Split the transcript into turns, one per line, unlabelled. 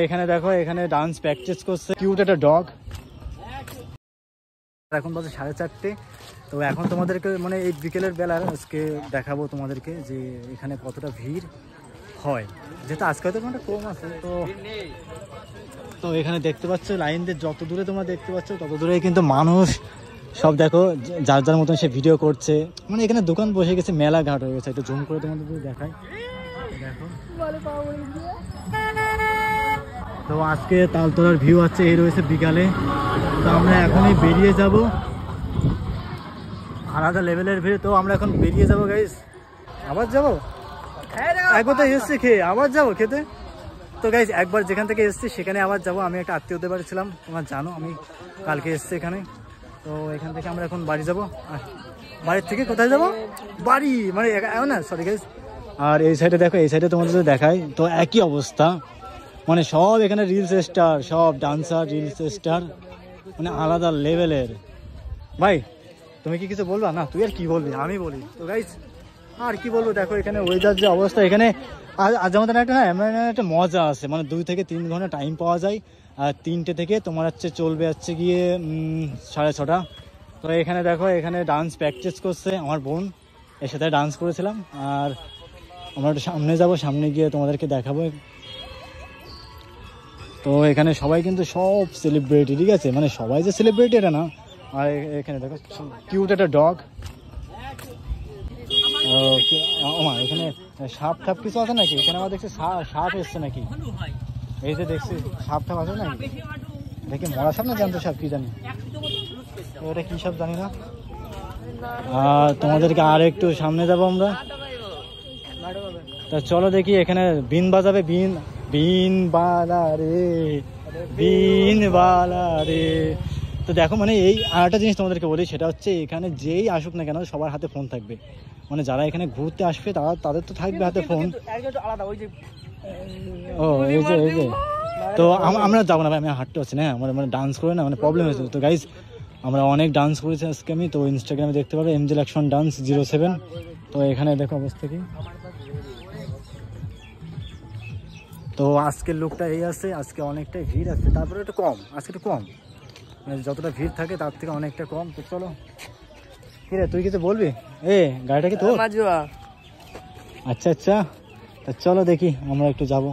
এখানে দেখো, এখানে ডান্স প্র্যাকটিস করছে কিউট একটা ডগ। এখন বাজে 4:30। তো এখন তোমাদেরকে মানে এই বিকেলের বেলা আজকে দেখাবো তোমাদেরকে যে এখানে কতটা ভিড় হয়, যেহেতু আজকে হয়তো কোনটা কম আছে। তো এখানে দেখতে পাচ্ছ লাইন দিয়ে যত দূরে তোমরা দেখতে পাচ্ছ তত দূরে কিন্তু মানুষ সব দেখো যার যার মতন সে ভিডিও করছে। মানে এখানে দোকান বসে গেছে, মেলা ঘাট হয়ে গেছে। একটু জুম করে তোমাদের দেখাই, দেখো। তো আজকে তালতলার ভিউ আছে এই রয়েছে বিকালে। তো আমরা এখনই বেরিয়ে যাব, আলাদা লেভেলের ভিড়। তো আমরা এখন বেরিয়ে যাবো গাইস। আবার যাবো, একবার তো এসছি খেয়ে আবার যাবো খেতে। তো গাইস একবার যেখান থেকে এসছি সেখানে আবার যাবো। আমি একটা আত্মীয়দের বাড়ি ছিলাম, তোমরা জানো আমি কালকে এসছি এখানে। তো এখান থেকে আমরা এখন বাড়ি যাবো। আর বাড়ির থেকে কোথায় যাবো? বাড়ি মানে না, সরি গাইস। আর এই সাইডে দেখো, এই সাইডে তোমাদের দেখাই তো একই অবস্থা। মানে সব এখানে রিলস স্টার, সব ডান্সার রিলস স্টার, মানে আলাদা লেভেলের। ভাই তুমি কি কিছু বলবা? না তুই আর কি বলবি, আমি বলি। তো গাইস আর কি বলবো, দেখো এখানে ওয়েদার যে অবস্থা, এখানে আজ আমাদের একটা একটা মজা আছে। মানে 2 থেকে 3 ঘন্টা টাইম পাওয়া যায়। আর 3টে থেকে তোমার হচ্ছে চলবে হচ্ছে গিয়ে 6:30। তো এখানে দেখো, এখানে ডান্স প্র্যাকটিস করছে আমার বোন, এর সাথে ডান্স করেছিলাম। আর আমরা একটু সামনে যাব, সামনে গিয়ে তোমাদেরকে দেখাবো। তো এখানে সবাই কিন্তু সব সেলিব্রিটি, ঠিক আছে? মানে সবাই যে সেলিব্রিটি এটা না। আর এখানে দেখো কিউট একটা ডগ। এখানে সাপ ঠাপ কিছু আছে নাকি? এখানে আমার দেখছি সাপ এসছে নাকি? এই যে দেখছি সাপ ঠাপ আছে নাকি দেখি, মরা সাপ না জানতো সাপ, কি জানি ওটা কি সব জানি না। আর তোমাদেরকে আর একটু সামনে যাবো আমরা। তা চলো দেখি, এখানে বিন বাজাবে, বিন বালা রে, বিন বালা রে। তো দেখো মানে এই আরেকটা জিনিস তোমাদেরকে বলি, সেটা হচ্ছে এখানে যেই আসুক না কেন সবার হাতে ফোন থাকবে। মানে যারা এখানে ঘুরতে আসবে তাদের তো থাকবে হাতে ফোন। ও এই যে তো আমরা যাবো না ভাই, আমি হাঁটতে পারছি না। আমার মানে ডান্স করে না, মানে প্রবলেম হয়েছে। তো গাইজ আমরা অনেক ডান্স করেছি আজকে। আমি তো ইনস্টাগ্রামে দেখতে পারো এমজেল অ্যাকশন ডান্স 07। তো এখানে দেখো অবস্থা কি। তো আজকের লুকটা এই আছে, আজকে অনেকটাই ভিড় আছে, তারপরে একটু কম, আজকে একটু কম, মানে যতটা ভিড় থাকে তার থেকে অনেকটা কম। তো চলো, কি রে তুই কিছু বলবি? গাড়িটা কি তোর? আচ্ছা, তা চলো দেখি আমরা একটু যাবো।